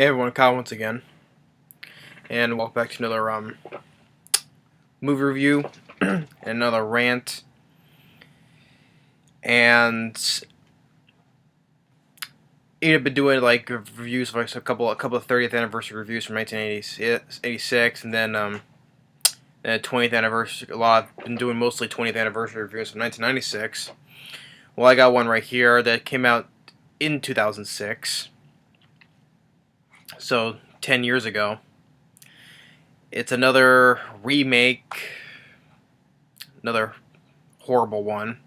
Hey everyone, Kyle once again, and welcome back to another movie review, and another rant, and I've been doing like reviews of like a couple of 30th anniversary reviews from 1986, and then 20th anniversary. I've been doing mostly 20th anniversary reviews from 1996. Well, I got one right here that came out in 2006, so 10 years ago. It's another remake, another horrible one.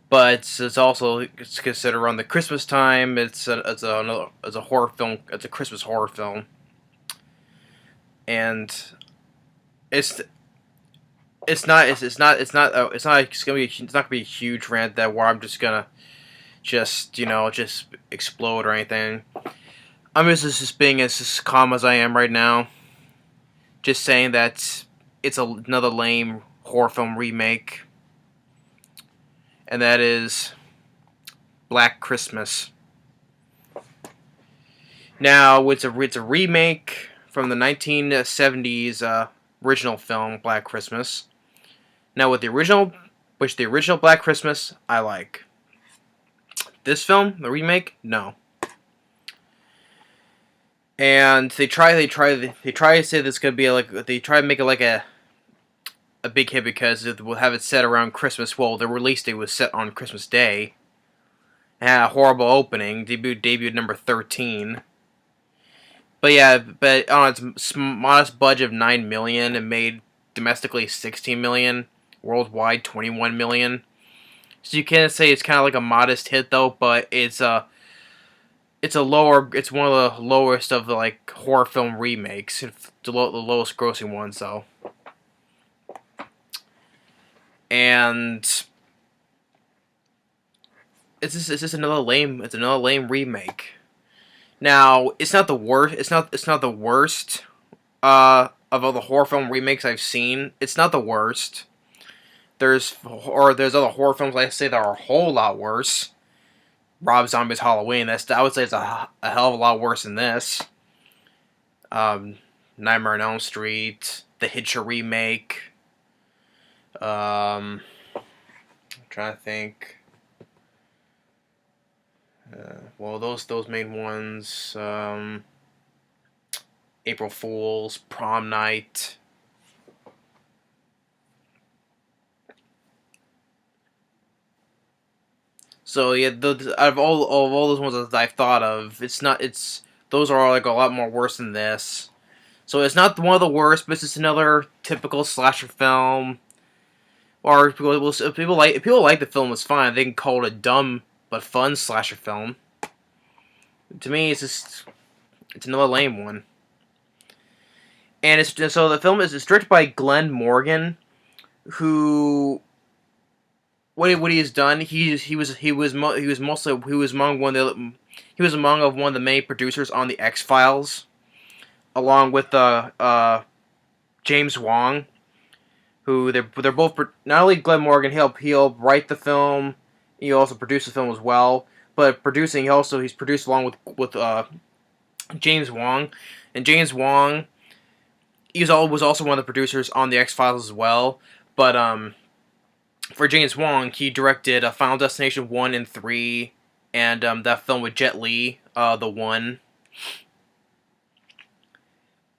But it's considered around the Christmas time. It's a horror film. It's a Christmas horror film, and it's it's not gonna be a huge rant that where I'm just gonna just explode or anything. I'm just being as calm as I am right now. Just saying that it's another lame horror film remake, and that is Black Christmas. Now, it's a remake from the 1970s original film Black Christmas. Now, the original Black Christmas I like. This film, the remake, no. And they try to say this could be they try to make it like a big hit because it will have it set around Christmas. Well, the release date was set on Christmas Day. It had a horrible opening. Debuted number 13. But on its modest budget of $9 million, it made domestically $16 million, worldwide $21 million. So you can't say it's kind of like a modest hit though, but it's one of the lowest of the like horror film remakes, the lowest grossing ones though. And it's just another lame remake. Now, it's not the worst. It's not the worst of all the horror film remakes I've seen. It's not the worst. There's other horror films I say that are a whole lot worse. Rob Zombie's Halloween. I would say it's a hell of a lot worse than this. Nightmare on Elm Street, The Hitcher remake. I'm trying to think. Well, those main ones. April Fools, Prom Night. So yeah, out of all those ones that I've thought of, those are like a lot more worse than this. So it's not one of the worst, but it's just another typical slasher film. Or if people like the film, it's fine. They can call it a dumb but fun slasher film. To me, it's another lame one. And so the film is directed by Glen Morgan, who what he has done. He was among one of the main producers on the X-Files, along with James Wong, who they're both not only Glen Morgan. He'll write the film. He also produced the film as well. But producing, he's produced along with James Wong, and James Wong was also one of the producers on the X-Files as well. But for James Wong, he directed Final Destination 1 and 3, and that film with Jet Li, The One.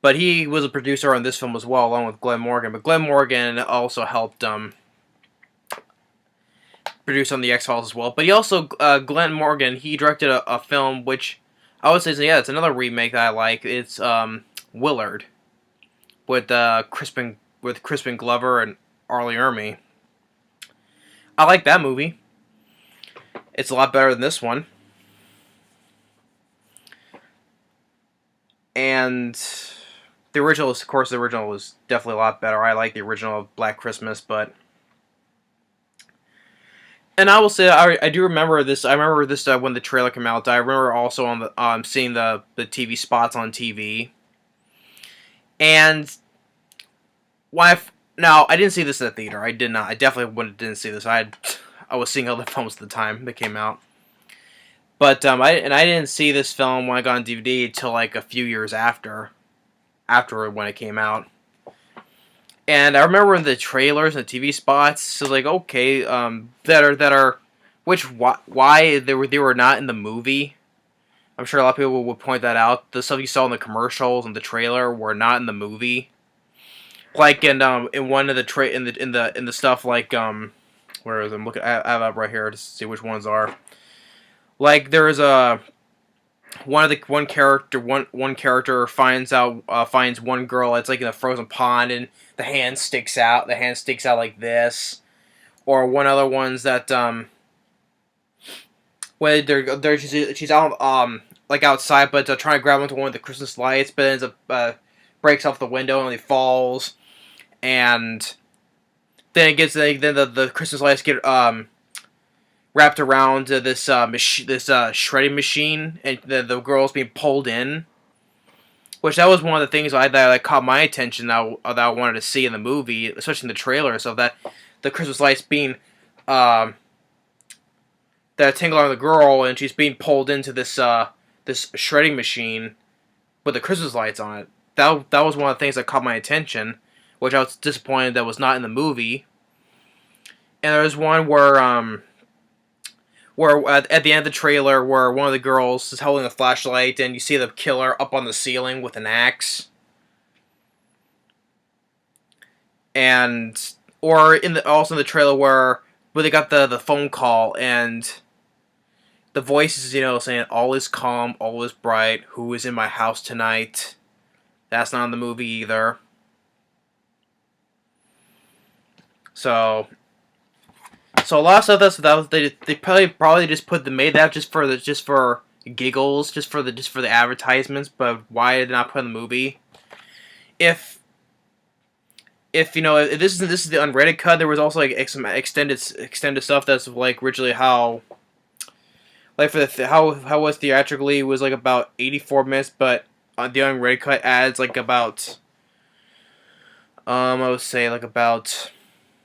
But he was a producer on this film as well, along with Glen Morgan. But Glen Morgan also helped produce on the X-Files as well. But he also, Glen Morgan, he directed a film which I would say, it's another remake that I like. It's Willard, with Crispin Glover and Arlie Ermey. I like that movie. It's a lot better than this one. And the original was definitely a lot better. I like the original of Black Christmas, and I will say I do remember this. I remember this when the trailer came out. I remember also on the seeing the TV spots on TV. And now I didn't see this in the theater. I did not. I definitely didn't see this. I was seeing other films at the time that came out. But I didn't see this film when I got on DVD until like a few years after when it came out. And I remember in the trailers and the TV spots, so like okay, that are which why they were not in the movie. I'm sure a lot of people would point that out. The stuff you saw in the commercials and the trailer were not in the movie. Like in one of the in the stuff like where is it? I'm looking. I have it up right here to see which ones are. Like there's a one character finds one girl. It's like in a frozen pond and the hand sticks out. The hand sticks out like this. Or one other ones that when she's out like outside, but trying to grab onto one of the Christmas lights, but ends up breaks off the window and he falls, and then it gets then the Christmas lights get wrapped around this shredding machine, and the girl's being pulled in. Which that was one of the things that caught my attention that I wanted to see in the movie, especially in the trailer. So that the Christmas lights being that tingle on the girl, and she's being pulled into this shredding machine with the Christmas lights on it. That was one of the things that caught my attention, which I was disappointed that was not in the movie. And there was one where at the end of the trailer, where one of the girls is holding a flashlight, and you see the killer up on the ceiling with an axe. And or also in the trailer where they got the phone call and the voices, saying all is calm, all is bright. Who is in my house tonight? That's not in the movie either. So a lot of stuff they probably just made that just for giggles, just for the advertisements. But why did not put in the movie? If this is the unrated cut, there was also like some extended stuff that's like originally how. Like for how was theatrically was like about 84 minutes, but on the unrated cut adds like about I would say like about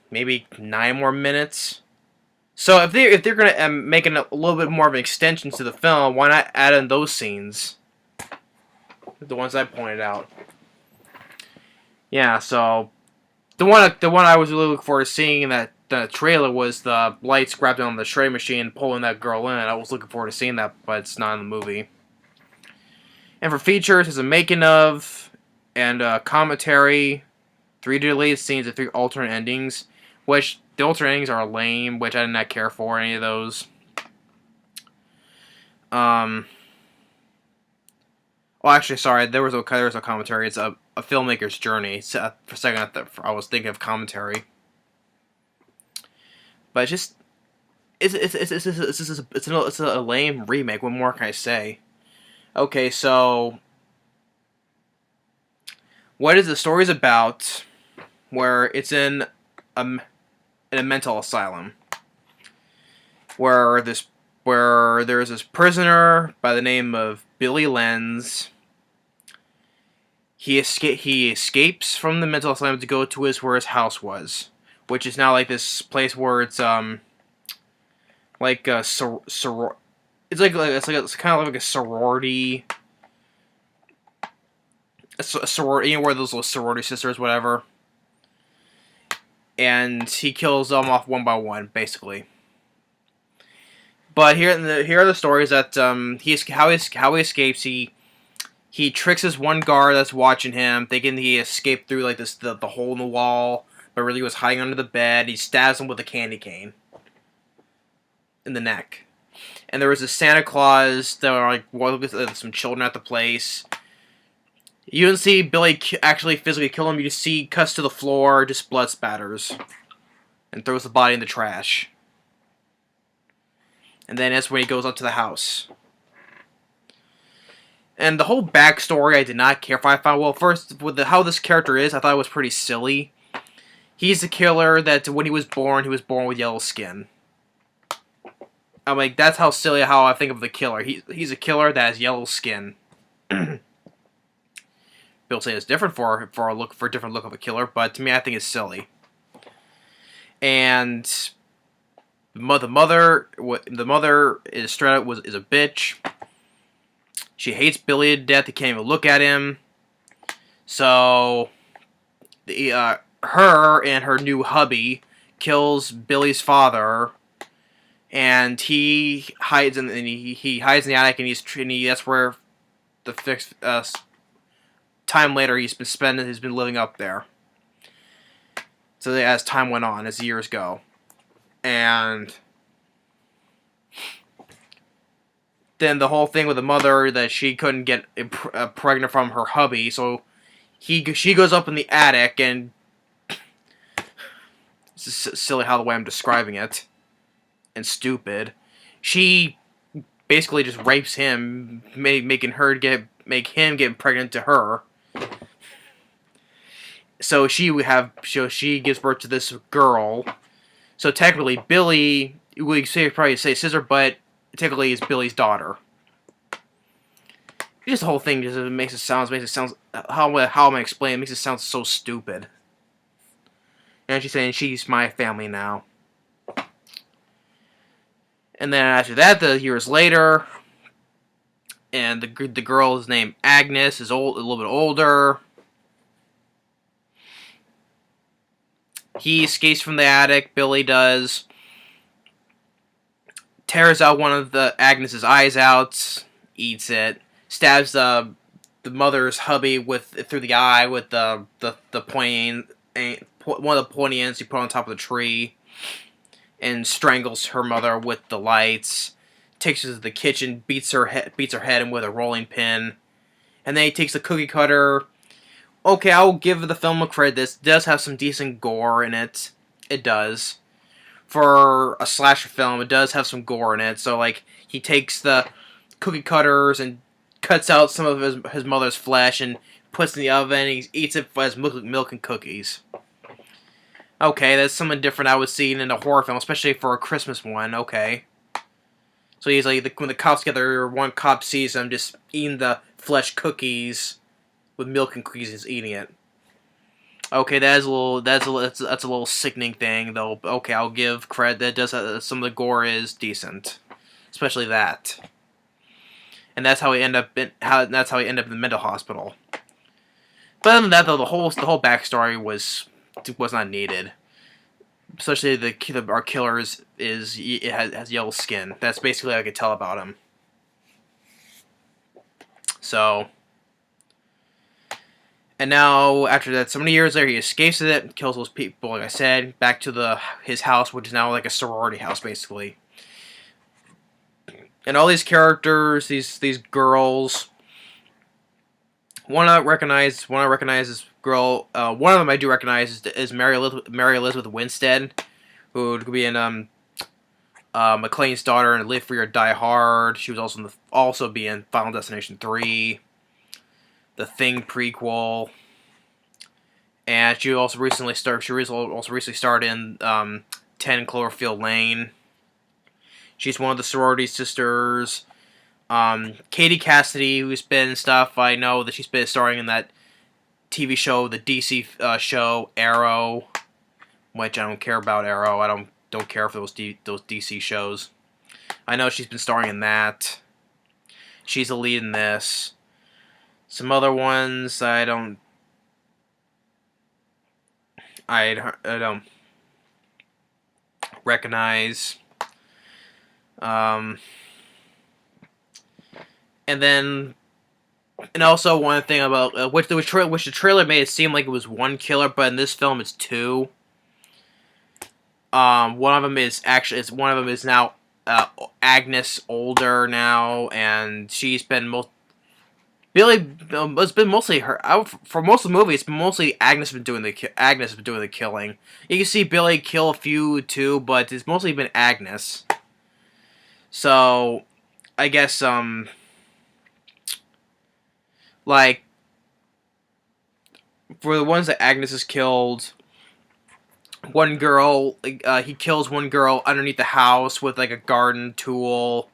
maybe 9 more minutes. So if they're gonna make a little bit more of an extension to the film, why not add in those scenes? The ones I pointed out. Yeah, so the one I was really looking forward to seeing in that trailer was the lights grabbed on the shredding machine pulling that girl in. I was looking forward to seeing that, but it's not in the movie. And for features, there's a making of and commentary, 3 deleted scenes and 3 alternate endings, which the alternate endings are lame, which I did not care for any of those. Well, actually, sorry, there was a commentary. It's a filmmaker's journey. So, for a second, I was thinking of commentary. But it's a lame remake. What more can I say? Okay, so what is the story's about? Where it's in a mental asylum, where there's this prisoner by the name of Billy Lenz. He escapes from the mental asylum to go to where his house was, which is now like this place where it's like a it's kind of like a sorority, a sorority, where those little sorority sisters, whatever. And he kills them off one by one, basically. But here are the stories that how he escapes. He tricks this one guard that's watching him, thinking he escaped through like the hole in the wall, but really was hiding under the bed. He stabs him with a candy cane in the neck. And there was a Santa Claus that were like with some children at the place. You don't see Billy actually physically kill him. You just see cuts to the floor, just blood spatters, and throws the body in the trash. And then that's when he goes up to the house. And the whole backstory I did not care for. I found, well, first, with how this character is, I thought it was pretty silly. He's a killer that when he was born with yellow skin. I'm like, that's how silly how I think of the killer. He's a killer that has yellow skin. People say it's different for a different look of a killer, but to me, I think it's silly. And the mother is straight up is a bitch. She hates Billy to death. He can't even look at him. So, her and her new hubby kills Billy's father, and he hides in he hides in the attic, and that's where the fixed time later he's been living up there. So as time went on, as years go, and then the whole thing with the mother that she couldn't get pregnant from her hubby, so she goes up in the attic, and it's silly how the way I'm describing it, and stupid. She basically just rapes him, making him get pregnant to her. So she gives birth to this girl. So technically, Billy, we probably say sister, but technically it's Billy's daughter. Just the whole thing just makes it sound how am I explaining? It makes it sound so stupid. And she's saying she's my family now. And then after that, the years later, and the girl is named Agnes, is a little bit older. He escapes from the attic, Billy does. Tears out one of Agnes's eyes out, eats it. Stabs the mother's hubby through the eye with the pointy one of the pointy ends he put on top of the tree, and strangles her mother with the lights. Takes her to the kitchen, beats her head in with a rolling pin, and then he takes the cookie cutter. Okay, I will give the film a credit. This does have some decent gore in it. It does. For a slasher film, it does have some gore in it. So, like, he takes the cookie cutters and cuts out some of his mother's flesh and puts it in the oven, and he eats it as milk and cookies. Okay, that's something different I would see in a horror film, especially for a Christmas one. Okay. So he's like, when the cops together, one cop sees him just eating the flesh cookies with milk and cookies, he's eating it. Okay, that's a little sickening thing, though. Okay, I'll give credit. That does some of the gore is decent, especially that. And that's how he ended up in the mental hospital. But other than that, though, the whole backstory was not needed. Especially our killer has yellow skin. That's basically all I could tell about him. So, and now after that, so many years later, he escapes it, kills those people. Like I said, back to his house, which is now like a sorority house, basically. And all these characters, these girls. One I recognize is girl. One of them I do recognize is Mary Elizabeth Winstead, who would be in McClane's daughter in Live Free or Die Hard. She was also be in Final Destination 3, The Thing prequel, and she also recently starred in 10 Cloverfield Lane. She's one of the sorority sisters. Katie Cassidy, who's been in stuff, I know that she's been starring in that TV show, the DC show Arrow, which I don't care about Arrow. I don't care for those DC shows. I know she's been starring in that. She's a lead in this. Some other ones I don't recognize. And also one thing about which the trailer made it seem like it was one killer, but in this film it's two. One of them is now Agnes older now, and she's been it's been mostly her. For most of the movie, it's been mostly Agnes has been doing the killing. You can see Billy kill a few too, but it's mostly been Agnes. So, I guess like for the ones that Agnes has killed, one girl, he kills one girl underneath the house with like a garden tool.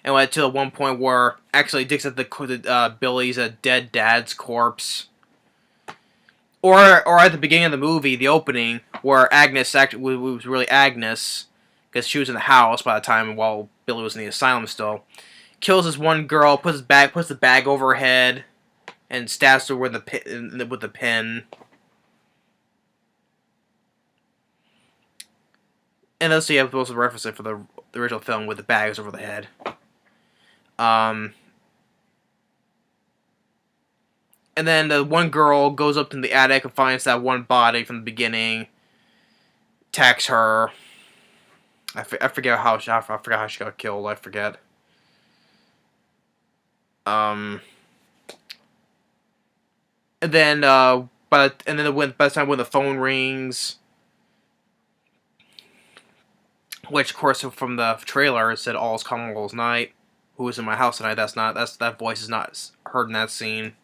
And went to one point where actually digs at Billy's dead dad's corpse, or at the beginning of the movie, the opening where Agnes was really Agnes, because she was in the house by the time while Billy was in the asylum still. Kills this one girl, puts the bag over her head, and stabs her with the pin. And let's see, I'm supposed to reference it for the original film with the bags over the head. And then the one girl goes up in the attic and finds that one body from the beginning. Attacks her. I forget how she got killed. I forget. And then by the time when the phone rings, which of course from the trailer it said "All's calm, all's night." Who is in my house tonight? That voice is not heard in that scene.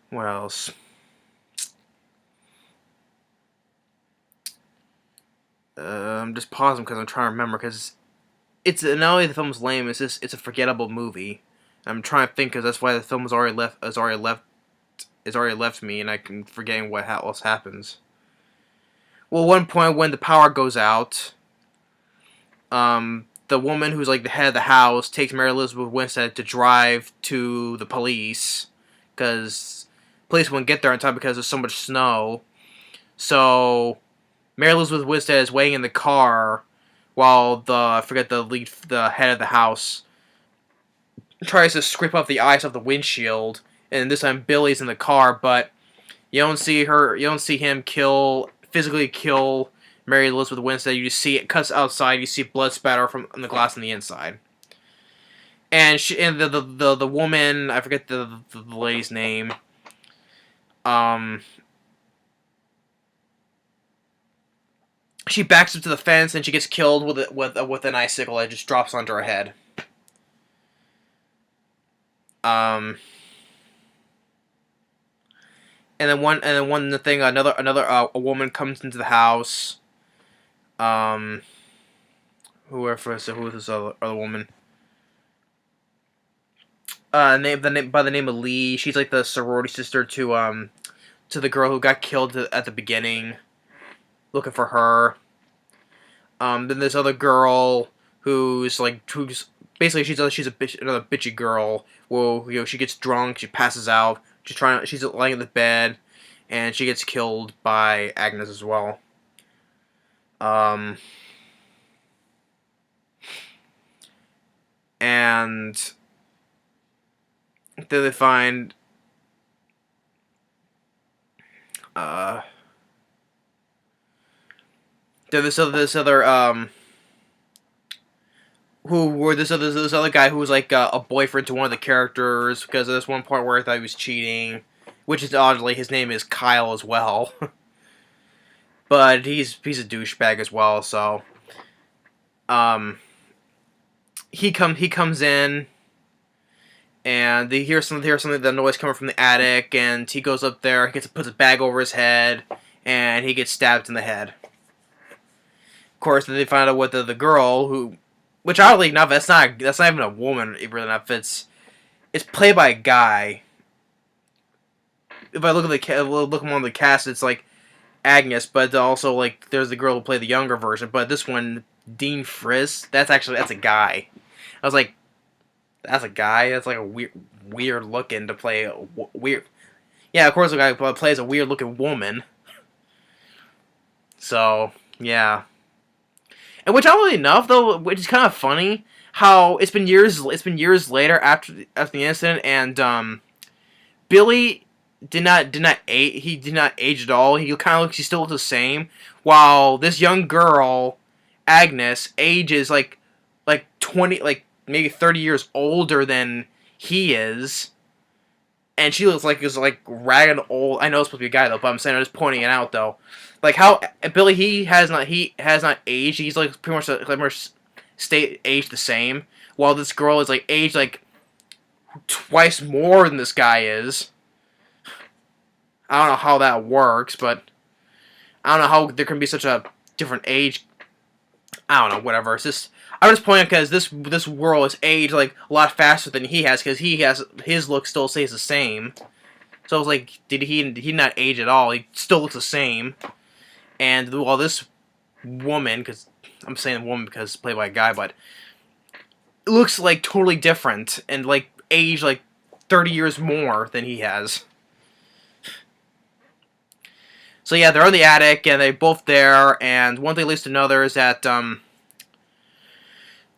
What else? I'm just pausing because I'm trying to remember, because it's not only the film's lame, it's a forgettable movie. I'm trying to think because that's why the film has already left me, and I'm forgetting what else happens. Well, one point when the power goes out, the woman who's like the head of the house takes Mary Elizabeth Winstead to drive to the police, because police wouldn't get there in time because there's so much snow. So Mary Elizabeth Winstead is waiting in the car while the head of the house tries to scrape off the ice off the windshield, and this time Billy's in the car, but you don't see him physically kill Mary Elizabeth Winstead. You just see it cuts outside, you see blood spatter from the glass on the inside. And the woman, I forget the lady's name, she backs up to the fence and she gets killed with an icicle that just drops onto her head. And then another woman comes into the house. Who is this other woman? By the name of Lee. She's like the sorority sister to the girl who got killed at the beginning. Looking for her. Then this other girl who's basically she's another bitchy girl. Well, she gets drunk, she passes out. She's lying in the bed, and she gets killed by Agnes as well. And then they find this other this other guy who was like a boyfriend to one of the characters, because there's one part where I thought he was cheating, which is oddly his name is Kyle as well. But he's a douchebag as well, so he comes in, and they hear something, the noise coming from the attic, and he goes up there, puts a bag over his head, and he gets stabbed in the head. Of course, then they find out what the girl who, which oddly enough, that's not even a woman, really enough. It's played by a guy. If I look on the cast, it's like Agnes, but also like there's the girl who played the younger version. But this one, Dean Friss, that's a guy. I was like, that's a guy. That's like a weird looking to play a weird. Yeah, of course, the guy plays a weird looking woman. So yeah. And which, oddly enough, though, which is kind of funny, how it's been years later after the incident, and Billy did not age at all. He still looks the same, while this young girl, Agnes, ages like 20, like maybe 30 years older than he is, and she looks like ragged old. I know it's supposed to be a guy though, but I'm just pointing it out though. Like how Billy, he has not aged. He's like pretty much stay aged the same, while this girl is like aged like twice more than this guy is. I don't know how that works, but I don't know how there can be such a different age. I don't know, whatever. It's just I'm just pointing because this world has aged like a lot faster than he has because he has his look still stays the same. So I was like, did he not age at all? He still looks the same. And while this woman, because I'm saying woman because it's played by a guy, but it looks like totally different and like aged like 30 years more than he has. So yeah, they're in the attic and they're both there. And one thing leads to another is that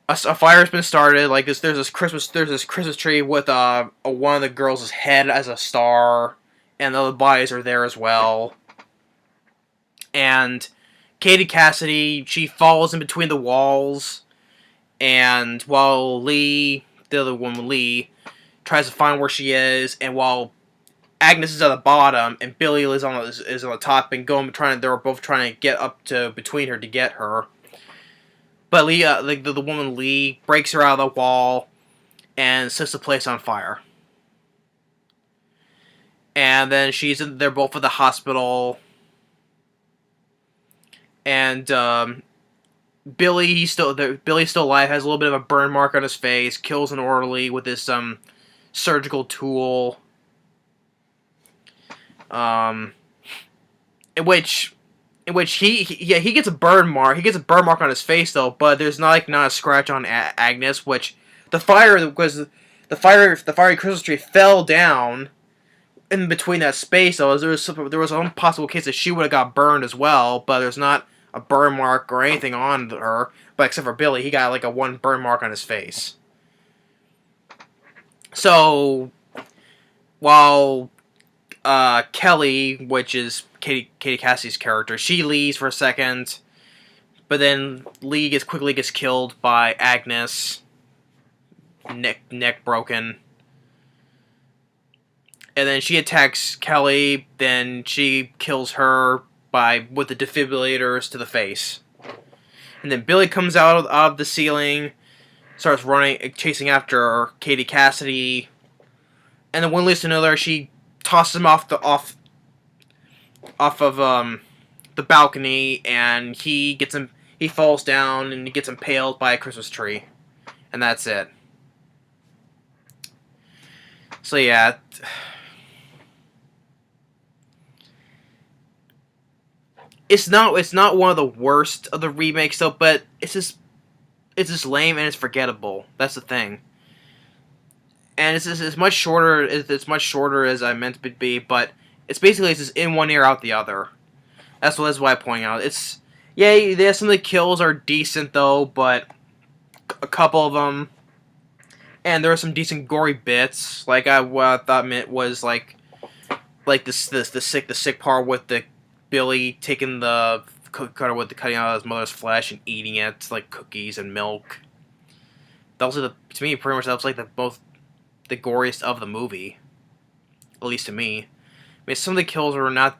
a fire's been started. Like there's this Christmas tree with one of the girls' head as a star, and the other bodies are there as well. And Katie Cassidy, she falls in between the walls, and while the other woman Lee, tries to find where she is, and while Agnes is at the bottom and Billy is on the top, and they're both trying to get up to between her to get her. But Lee, the woman Lee, breaks her out of the wall and sets the place on fire. And then they're both at the hospital. And Billy's still alive, has a little bit of a burn mark on his face, kills an orderly with this surgical tool. In which he gets a burn mark. He gets a burn mark on his face though, but there's not a scratch on Agnes. Which the fiery Christmas tree fell down in between that space. Though there was some possible case that she would have got burned as well, but there's not a burn mark or anything on her. But except for Billy, he got like a one burn mark on his face. So while Kelly, which is Katie Cassidy's character, she leaves for a second, but then Lee quickly gets killed by Agnes, neck broken, and then she attacks Kelly. Then she kills her with the defibrillators to the face, and then Billy comes out of the ceiling, starts running, chasing after Katie Cassidy, and then one leads to another. She tosses him off of the balcony, and he falls down and he gets impaled by a Christmas tree, and that's it. So yeah, it's not one of the worst of the remakes though, but it's just lame and it's forgettable. That's the thing. And it's much shorter. It's much shorter as I meant it to be, but it's just in one ear out the other. That's why I'm pointing out. Some of the kills are decent though, but a couple of them, and there are some decent gory bits. Like what I thought it was like the sick part with the Billy taking the cutter with the cutting out of his mother's flesh and eating it like cookies and milk. To me, pretty much that was like the goriest of the movie, at least to me. I mean, some of the kills were not.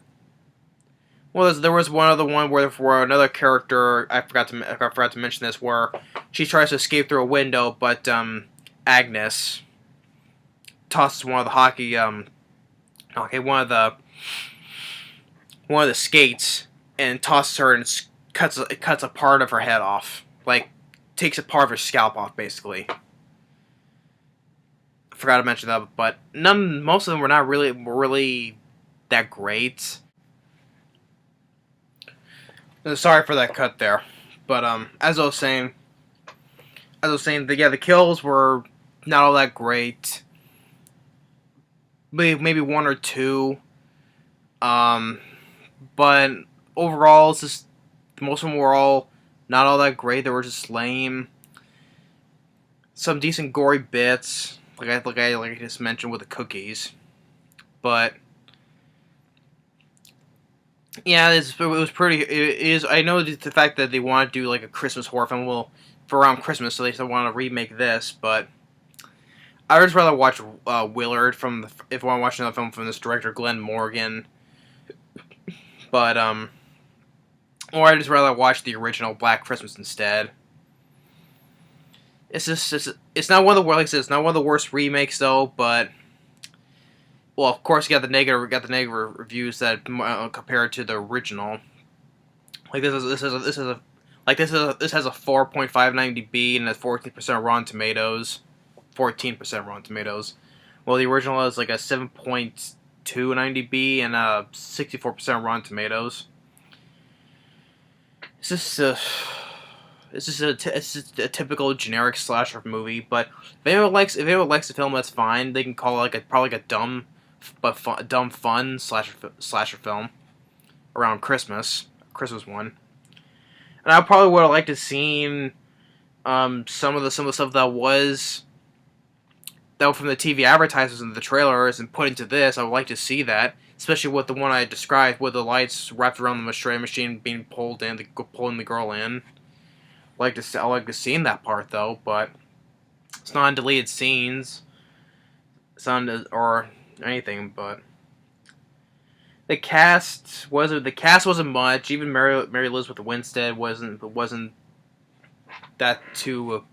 Well, there was one other one where another character, I forgot to mention this, where she tries to escape through a window, but Agnes tosses one of the skates and tosses her and cuts a part of her head off, like takes a part of her scalp off, basically. Forgot to mention that, but most of them were not really that great. Sorry for that cut there, but as I was saying, the kills were not all that great. Maybe one or two, but overall, it's just most of them were all not all that great. They were just lame. Some decent gory bits. Like I just mentioned with the cookies, but yeah, it was pretty. It is. I know the fact that they want to do like a Christmas horror film for around Christmas, so they still want to remake this. But I would just rather watch Willard if I want to watch another film from this director Glen Morgan. But or I'd just rather watch the original Black Christmas instead. It's not one of the it's not one of the worst remakes though, but well, of course, you got the negative reviews that compared to the original. Like this is Like this has a 4.5 IMDb and a 14% Rotten Tomatoes. 14% Rotten Tomatoes. Well, the original is like a 7.2 in IMDb and a 64% Rotten Tomatoes. It's just a it's just a typical generic slasher movie. But if anyone likes the film, that's fine. They can call it probably like a dumb fun slasher film around Christmas one. And I probably would have liked to seen some of the stuff that was from the TV advertisements and the trailers and put into this. I would like to see that, especially with the one I described, with the lights wrapped around the X-ray machine being pulling the girl in. I like to see that part though, but it's not on deleted scenes, or anything. But the cast wasn't much. Even Mary Elizabeth Winstead wasn't that too.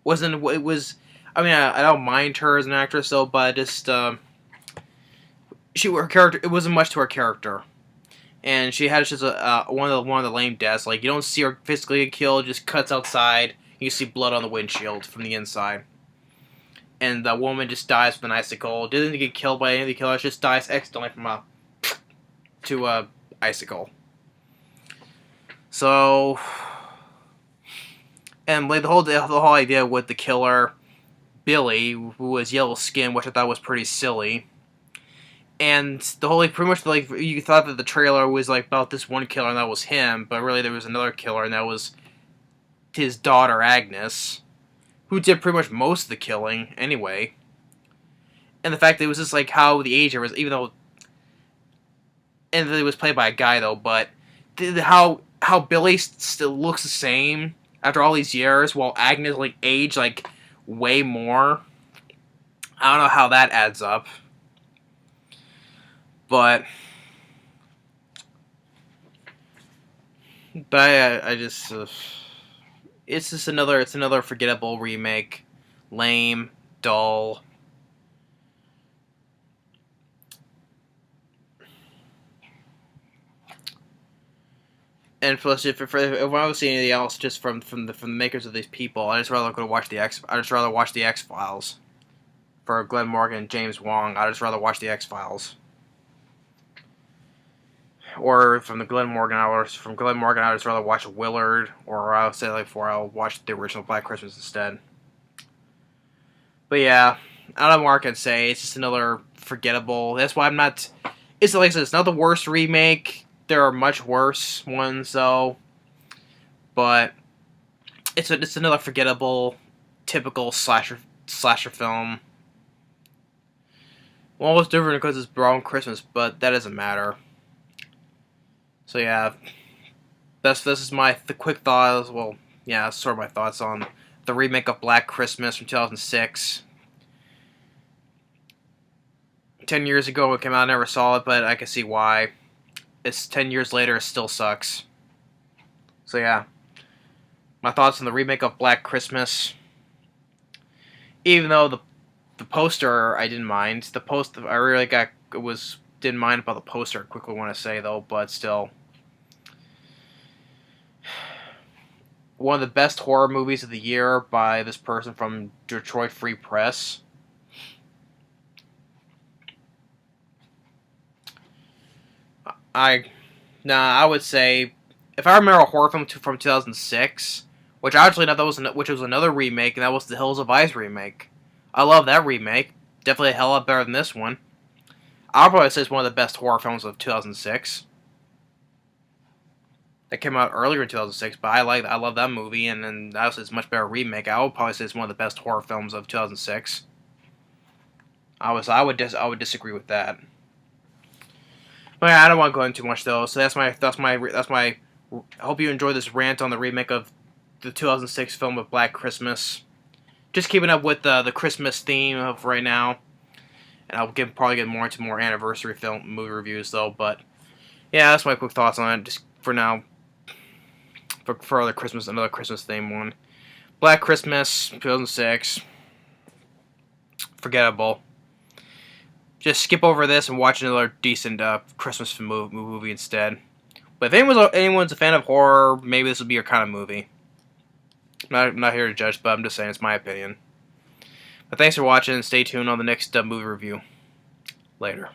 Wasn't it was. I mean, I don't mind her as an actress though, but just her character. It wasn't much to her character, and she had just one of the lame deaths. Like you don't see her physically get killed, just cuts outside. You see blood on the windshield from the inside, and the woman just dies with an icicle. Doesn't get killed by any of the killers, just dies accidentally from a icicle. So, and like the whole idea with the killer Billy, who was yellow skin, which I thought was pretty silly. And the whole pretty much you thought that the trailer was about this one killer and that was him, but really there was another killer and that was his daughter Agnes, who did pretty much most of the killing anyway. And the fact that it was just how the agent was, even though, and it was played by a guy though, but how Billy still looks the same after all these years, while Agnes aged way more. I don't know how that adds up, but I just it's another forgettable remake, lame, dull. And plus, if I was seeing anything else just from the makers of these people, I just rather go watch the X-Files. For Glen Morgan and James Wong, I'd just rather watch the X-Files. Or from Glen Morgan, I'd just rather watch Willard, or I'll say I'll watch the original Black Christmas instead. But yeah, I don't know what I can say. It's just another forgettable. That's why I'm not. It's like I said, it's not the worst remake. There are much worse ones though, but it's another forgettable, typical slasher film. Well, it's different because it's around Christmas, but that doesn't matter. So yeah, this is the quick thoughts. Well, yeah, that's sort of my thoughts on the remake of Black Christmas from 2006. 10 years ago it came out, I never saw it, but I can see why. It's 10 years later, it still sucks. So yeah, my thoughts on the remake of Black Christmas. Even though the poster I didn't mind. The poster I really didn't mind about the poster. I quickly want to say though, but still, one of the best horror movies of the year by this person from Detroit Free Press. I would say, if I remember a horror film from 2006, which actually which was another remake, and that was the Hills of Ice remake. I love that remake. Definitely a hell lot better than this one. I'll probably say it's one of the best horror films of 2006. That came out earlier in 2006, but I love that movie, and then that was a much better remake. I would probably say it's one of the best horror films of 2006. I would disagree with that. But yeah, I don't want to go into too much though. So that's my. I hope you enjoyed this rant on the remake of the 2006 film of Black Christmas. Just keeping up with the Christmas theme of right now, and I'll probably get more into more anniversary movie reviews though. But yeah, that's my quick thoughts on it. Just for now, for another Christmas theme one. Black Christmas 2006. Forgettable. Just skip over this and watch another decent Christmas movie instead. But if anyone's a fan of horror, maybe this would be your kind of movie. I'm not here to judge, but I'm just saying it's my opinion. But thanks for watching, and stay tuned on the next movie review. Later.